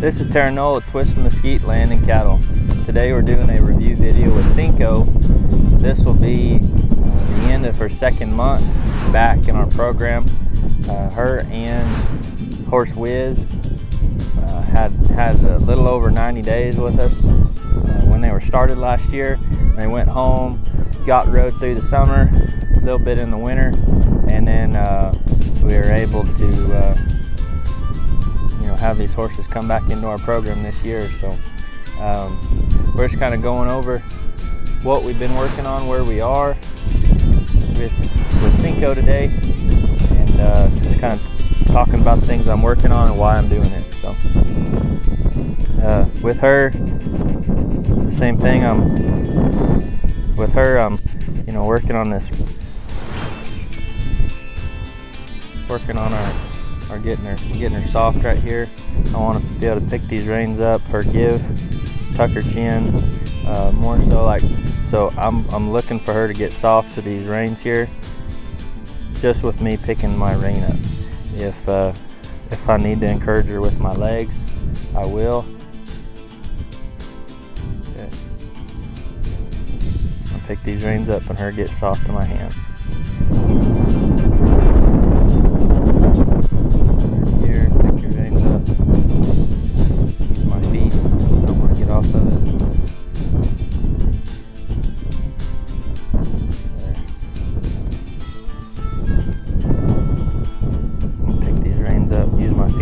This is Terranola Twist Mesquite Landing Cattle. Today we're doing a review video with Cinco. This will be the end of her second month back in our program. Her and horse Wiz had a little over 90 days with us when they were started last year. They went home, got rode through the summer, a little bit in the winter, and then we were able to have these horses come back into our program this year. So we're just kind of going over what we've been working on, where we are with Cinco today, and just kind of talking about the things I'm working on and why I'm doing it. So with her, the same thing. I'm working on this, working on our getting her soft right here. I want to be able to pick these reins up, tuck her chin, more so I'm looking for her to get soft to these reins here, just with me picking my rein up. If I need to encourage her with my legs, I will. Okay. I'll pick these reins up and her get soft to my hands.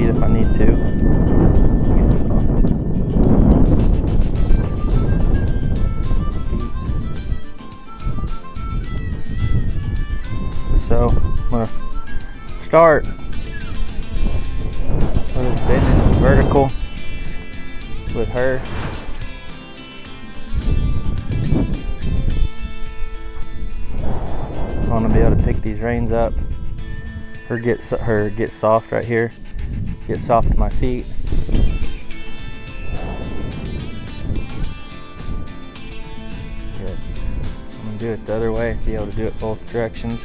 If I need to. So I'm going to start with this bending vertical with her. I want to be able to pick these reins up. Her get soft right here. Get soft to my feet. Good. I'm going to do it the other way, be able to do it both directions.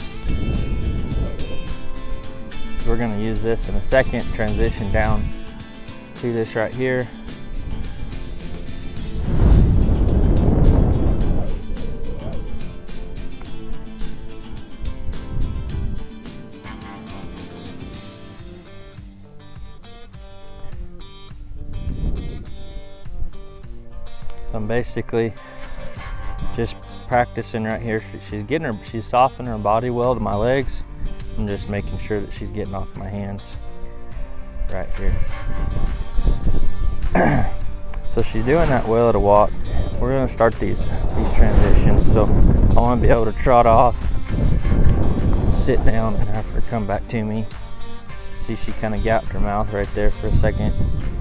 We're going to use this in a second, transition down to this right here. I'm basically just practicing right here. She's softening her body well to my legs. I'm just making sure that she's getting off my hands right here. So she's doing that well at a walk. We're going to start these transitions. So I want to be able to trot off, sit down, and have her come back to me. See, she kind of gapped her mouth right there for a second.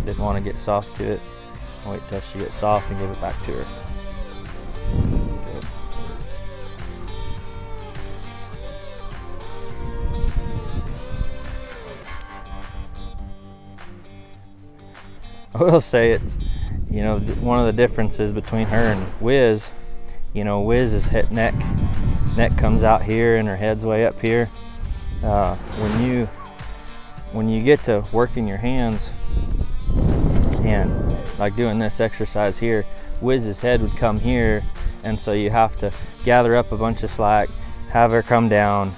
Didn't want to get soft to it. Wait till she gets soft and give it back to her. Good. I will say it's, one of the differences between her and Wiz. Wiz's neck comes out here and her head's way up here. When you get to working your hands and like doing this exercise here, Wiz's head would come here, and so you have to gather up a bunch of slack, have her come down,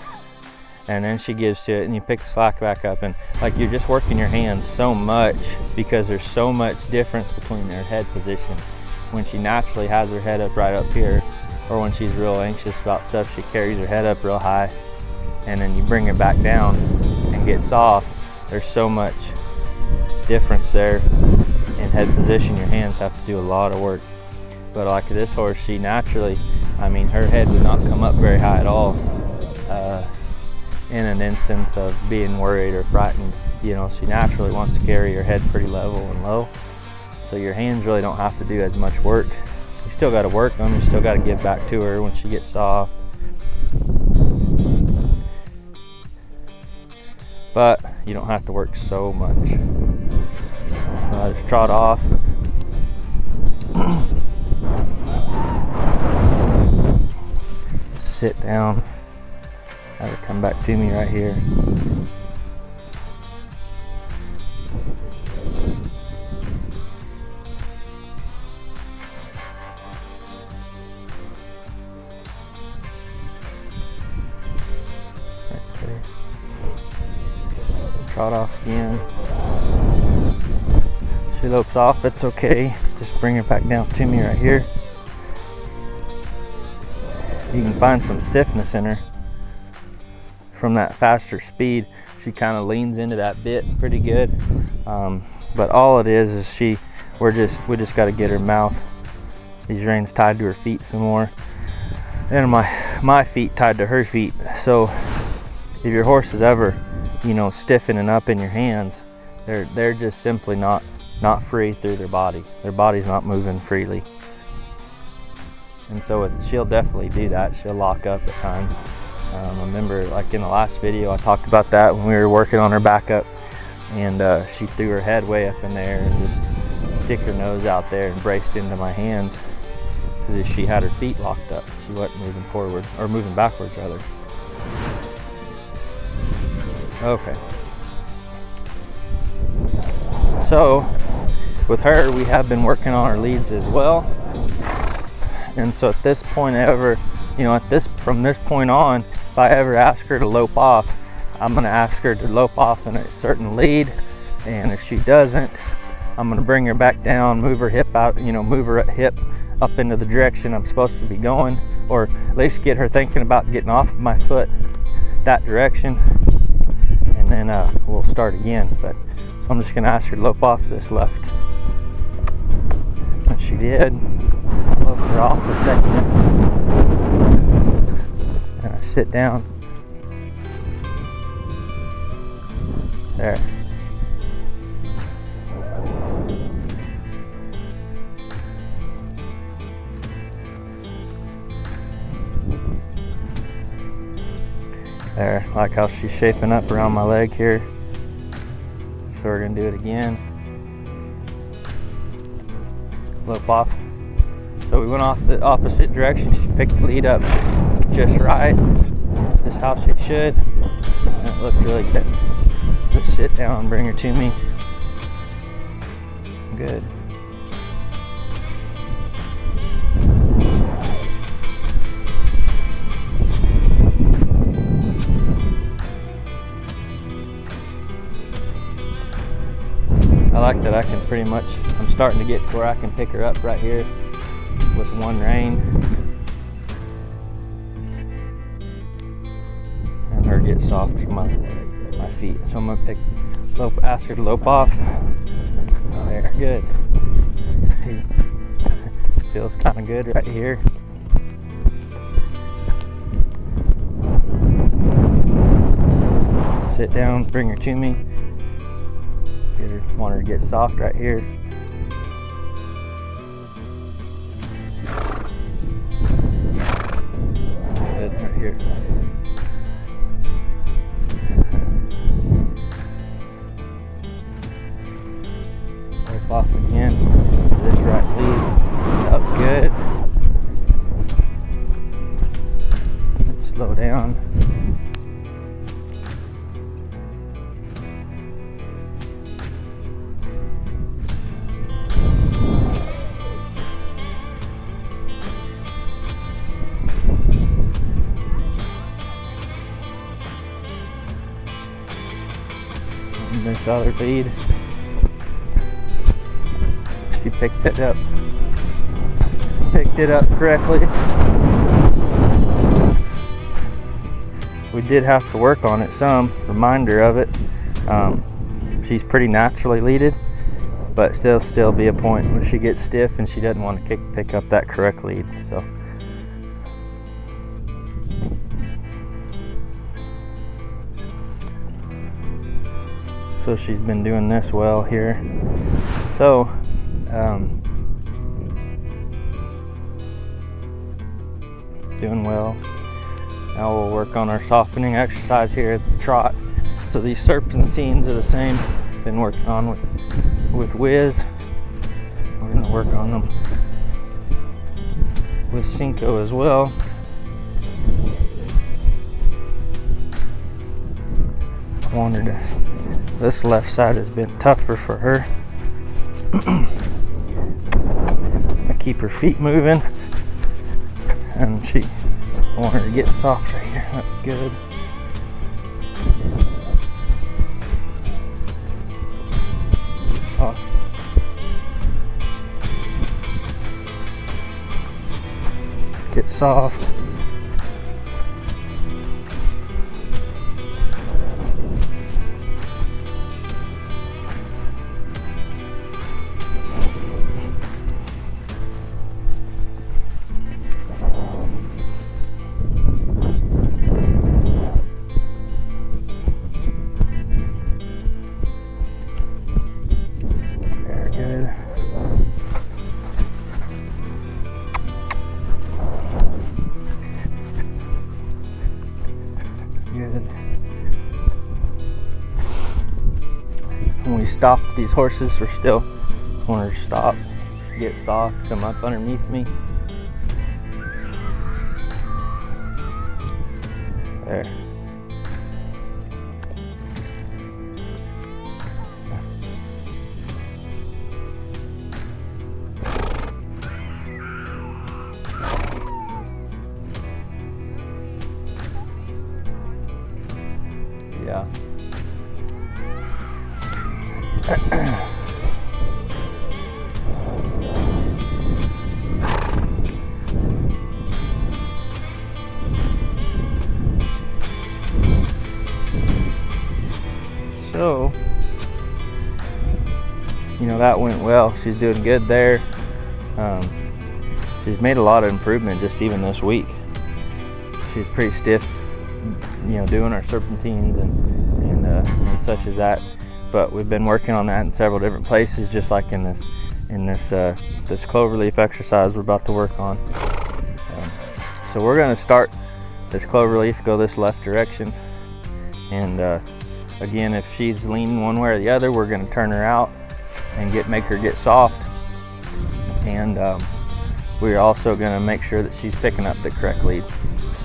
and then she gives to it, and you pick the slack back up, and like you're just working your hands so much because there's so much difference between their head position. When she naturally has her head up right up here, or when she's real anxious about stuff, she carries her head up real high, and then you bring her back down and get soft. There's so much difference there in head position. Your hands have to do a lot of work. But like this horse, she naturally, her head would not come up very high at all in an instance of being worried or frightened. She naturally wants to carry her head pretty level and low. So your hands really don't have to do as much work. You still got to work them. You still got to give back to her when she gets soft. But you don't have to work so much. Just trot off. Sit down. Have her come back to me right here. Trot off again. She lopes off, it's okay. Just bring her back down to me right here. You can find some stiffness in her from that faster speed. She kind of leans into that bit pretty good. But all it is we just got to get her mouth, these reins tied to her feet some more, and my feet tied to her feet. So if your horse is ever, stiffening up in your hands, they're just simply not free through their body. Their body's not moving freely. And so she'll definitely do that. She'll lock up at times. I remember, like in the last video, I talked about that when we were working on her backup, and she threw her head way up in there and just stick her nose out there and braced into my hands, because she had her feet locked up. She wasn't moving forward, or moving backwards rather. Okay. So with her, we have been working on our leads as well. And so at this point from this point on, if I ever ask her to lope off, I'm gonna ask her to lope off in a certain lead. And if she doesn't, I'm gonna bring her back down, move her hip out, move her hip up into the direction I'm supposed to be going, or at least get her thinking about getting off of my foot that direction. And then we'll start again. But so I'm just gonna ask her to lope off this left. And she did. Lope her off a second. And I sit down. There. There, like how she's shaping up around my leg here. So we're gonna do it again. Lope off. So we went off the opposite direction. She picked the lead up just right, just how she should. And it looked really good. Just sit down, bring her to me. Good. I like that I can pretty much, I'm starting to get to where I can pick her up right here with one rein and her get soft from my feet. So I'm gonna ask her to lope off. There, good. Feels kind of good right here. Sit down, bring her to me. Want her to get soft right here. Good, right here. Lope off again. This right lead. That was good. Let's slow down. This other lead, she picked it up correctly. We did have to work on it some, reminder of it. She's pretty naturally leaded, but there'll still be a point when she gets stiff and she doesn't want to pick up that correct lead. So she's been doing this well here. So doing well. Now we'll work on our softening exercise here at the trot. So these serpentines are the same. Been working on with Wiz. We're gonna work on them with Cinco as well. I wanted to. This left side has been tougher for her. I keep her feet moving, and I want her to get soft right here. That's good. soft. Very good. Good. When we stop these horses, we're still want her to stop, get soft, come up underneath me. There. Yeah. So, you know, that went well. She's doing good there. She's made a lot of improvement just even this week. She's pretty stiff, you know, doing our serpentines and such as that. But we've been working on that in several different places, just like in this cloverleaf exercise we're about to work on. So we're going to start this cloverleaf, go this left direction, and again, if she's leaning one way or the other, we're going to turn her out and make her get soft. And we're also going to make sure that she's picking up the correct lead.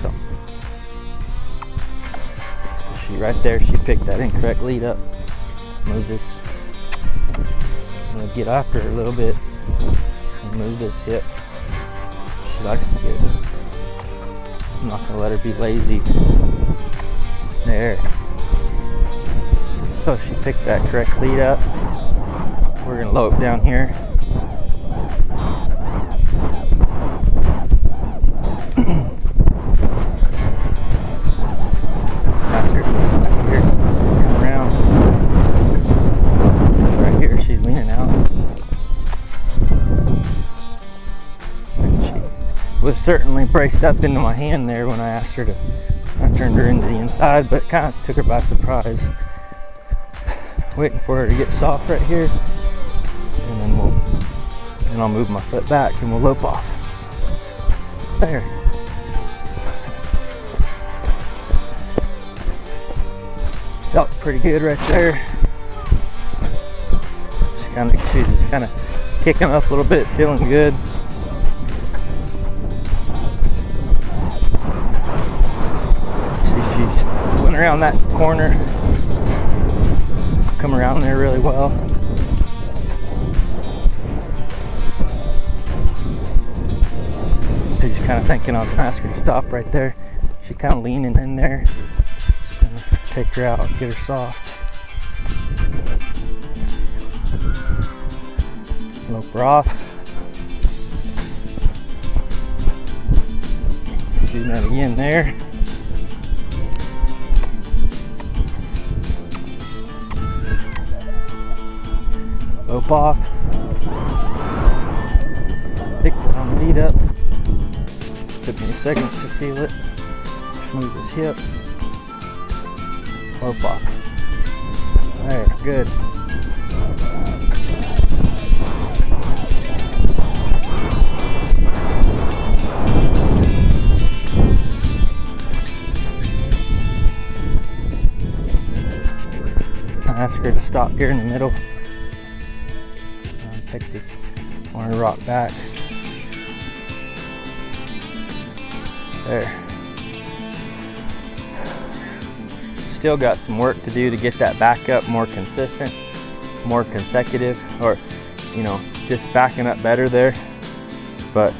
So she right there, she picked that incorrect lead up. Move this. I'm going to get after her a little bit and move this hip. She likes to get. I'm not going to let her be lazy. There. So she picked that correct lead up. We're going to lope down here. Ask her back here. Come around. Right here, she's leaning out. And she was certainly braced up into my hand there when I asked her to. I turned her into the inside, but it kind of took her by surprise. Waiting for her to get soft right here, and then I'll move my foot back and we'll lope off. There. Felt pretty good right there. She's just kind of kicking up a little bit, feeling good. She's went around that corner. Come around there really well. She's kind of thinking I was gonna ask her to stop right there. She's kind of leaning in there. Just gonna take her out, get her soft. Lope her off. Do that again there. Lope off. Pick on the lead up. Took me a second to feel it. Move his hip. Lope off. There, good. I ask her to stop here in the middle. Take this, want to rock back. There. Still got some work to do to get that back up more consistent, more consecutive, or, you know, just backing up better there. But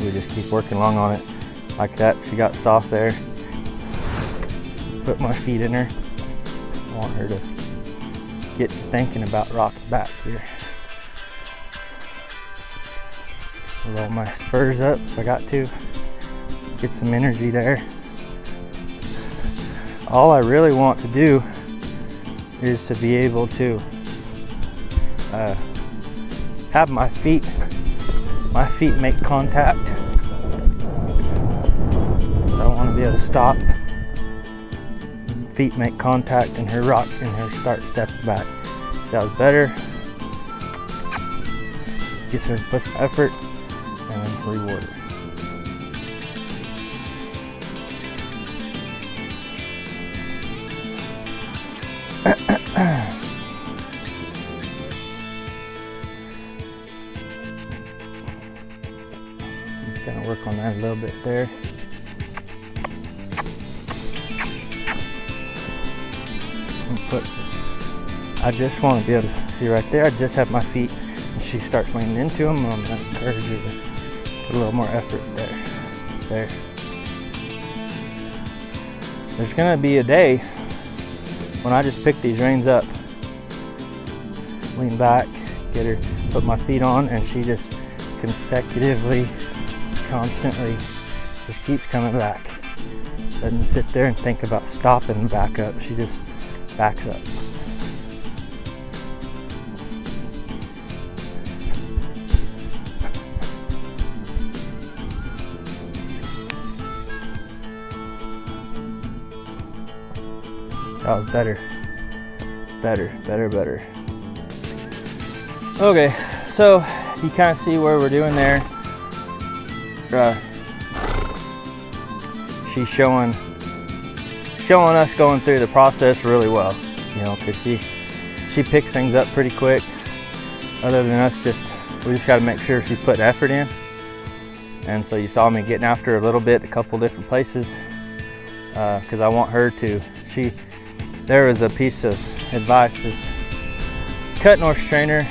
we just keep working along on it like that. She got soft there. Put my feet in her. I want her to get thinking about rocking back here. roll my spurs up if I got to. Get some energy there. All I really want to do is to be able to have my feet make contact. I want to be able to stop, feet make contact, and her rock and her start step back. That was better. Gets her to put some effort and then reward her. Kind of work on that a little bit there. I just want to be able to see right there. I just have my feet, and she starts leaning into them. I'm going to encourage her to put a little more effort there. There. There's going to be a day when I just pick these reins up, lean back, get her, put my feet on, and she just consecutively, constantly just keeps coming back. Doesn't sit there and think about stopping and back up. She just backs up. That was better. Better. Okay, so you kind of see where we're doing there. She's showing us going through the process really well, you know, because she picks things up pretty quick. Other than us, we just got to make sure she's putting effort in. And so you saw me getting after her a little bit, a couple different places, because I want her to. There was a piece of advice, this cut horse trainer.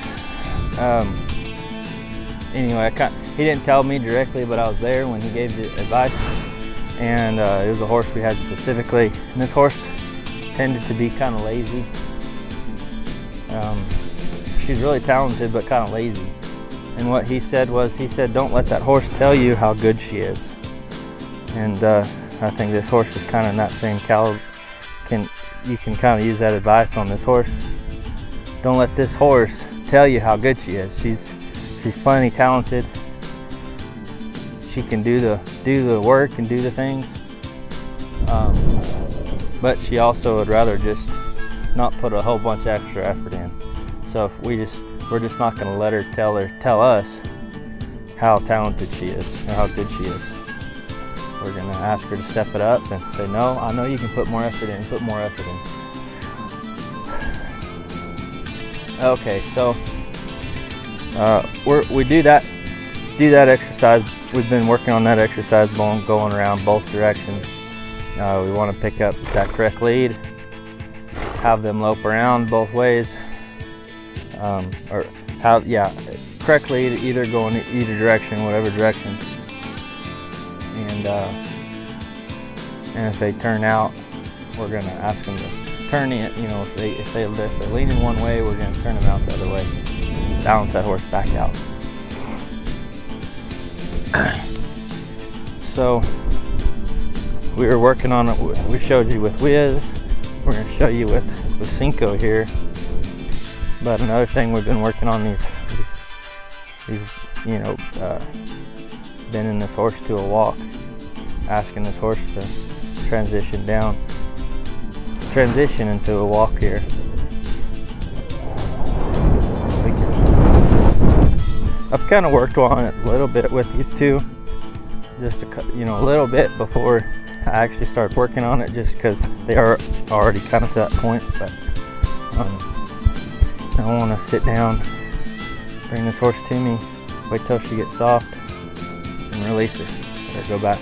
Anyway, he didn't tell me directly, but I was there when he gave the advice. And it was a horse we had specifically. And this horse tended to be kind of lazy. She's really talented, but kind of lazy. And what he said was, don't let that horse tell you how good she is. And I think this horse is kind of in that same caliber. You can kind of use that advice on this horse. Don't let this horse tell you how good she is. She's plenty talented. She can do the work and do the things, but she also would rather just not put a whole bunch of extra effort in. So if we're just not going to let her tell us how talented she is or how good she is. We're going to ask her to step it up and say, no, I know you can put more effort in. Put more effort in. Okay, so we do that exercise. We've been working on that exercise going around both directions. We want to pick up that correct lead, have them lope around both ways, correct lead, either going either direction, whatever direction. And if they turn out, we're going to ask them to turn in. You know, if they're leaning one way, we're going to turn them out the other way, balance that horse back out. So we were working on it. We showed you with Wiz. We're going to show you with Cinco here. But another thing we've been working on these bending this horse to a walk, asking this horse to transition into a walk here. I've kind of worked on it a little bit with these two, just a little bit before I actually start working on it, just because they are already kind of to that point. But I want to sit down, bring this horse to me, wait till she gets soft, and release her. Let her go back.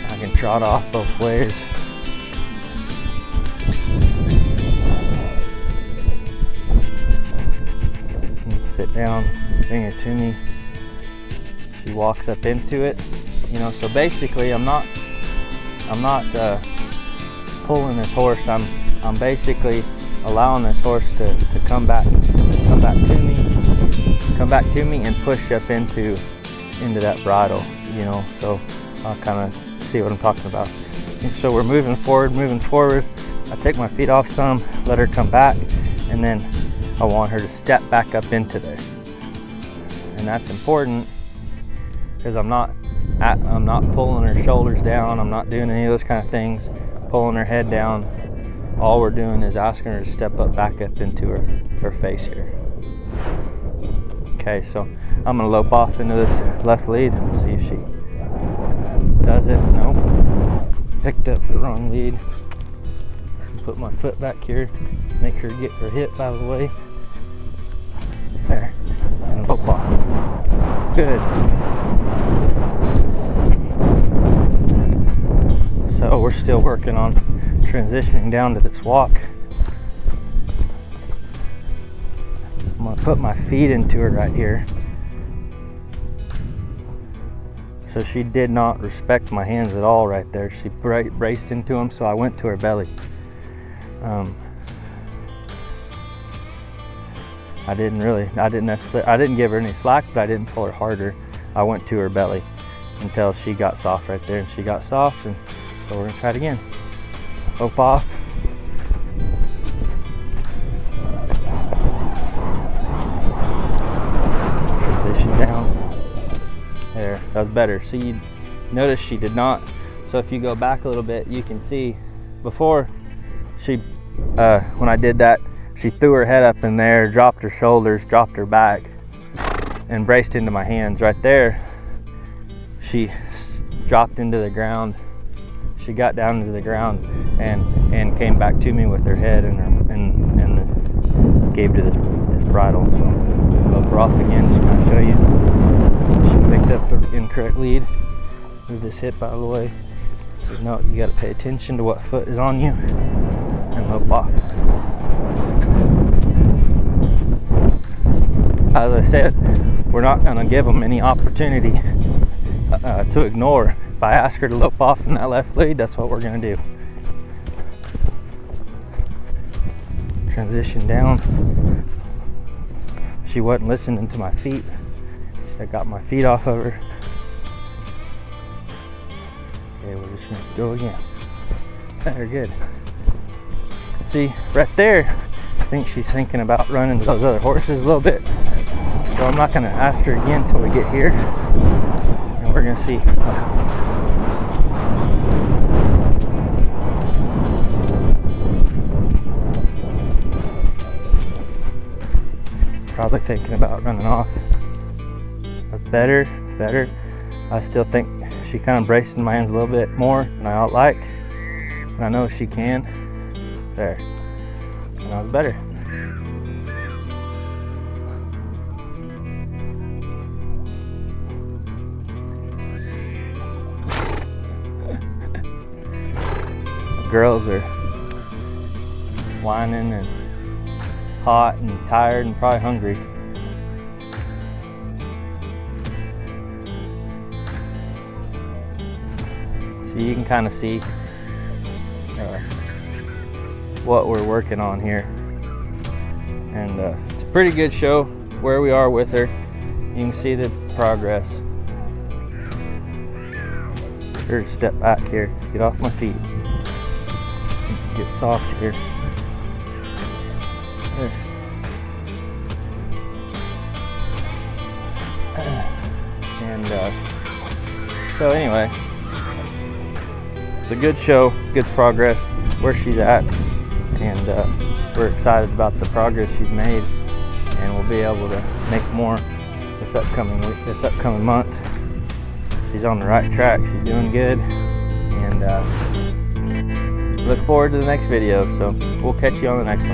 I can trot off both ways. Sit down, bring her to me. She walks up into it. So basically I'm not pulling this horse. I'm basically allowing this horse to come back to me. come back to me and push up into that bridle, you know, so I'll kind of see what I'm talking about. And so we're moving forward. I take my feet off some, let her come back, and then I want her to step back up into there. And that's important because I'm not pulling her shoulders down. I'm not doing any of those kind of things, pulling her head down. All we're doing is asking her to step up back up into her face here. Okay, so I'm gonna lope off into this left lead and see if she does it. Nope. Picked up the wrong lead. Put my foot back here, make her get her hip out of the way. There, and lope off. Good. So we're still working on transitioning down to this walk. I'm gonna put my feet into her right here. So she did not respect my hands at all right there. She braced into them, so I went to her belly. I didn't give her any slack, but I didn't pull her harder. I went to her belly until she got soft right there, and she got soft, and so we're gonna try it again. Lope off. Transition down. There, that was better. So you notice she did not. So if you go back a little bit, you can see before she, when I did that, she threw her head up in there, dropped her shoulders, dropped her back, and braced into my hands. Right there, she dropped into the ground. She got down into the ground and came back to me with her head and gave to this bridle. So lope her off again, just kind of show you. She picked up the incorrect lead. Move this hip out of the way. So no, you got to pay attention to what foot is on you and lope off. As I said, we're not going to give them any opportunity to ignore. If I ask her to lope off in that left lead, that's what we're going to do. Transition down. She wasn't listening to my feet. I got my feet off of her. Okay, we're just going to go again. Very good. See, right there, I think she's thinking about running to those other horses a little bit. So I'm not going to ask her again until we get here. And we're going to see what happens. Probably thinking about running off. That's better. I still think she kind of braced in my hands a little bit more than I ought like. And I know she can. There. And that was better. Girls are whining and hot and tired and probably hungry. So you can kind of see what we're working on here, and it's a pretty good show where we are with her. You can see the progress. Here, step back here, get off my feet, get soft here. There. And so anyway, it's a good show, good progress where she's at, and we're excited about the progress she's made, and we'll be able to make more this upcoming week, this upcoming month. She's on the right track, she's doing good, and look forward to the next video. So we'll catch you on the next one.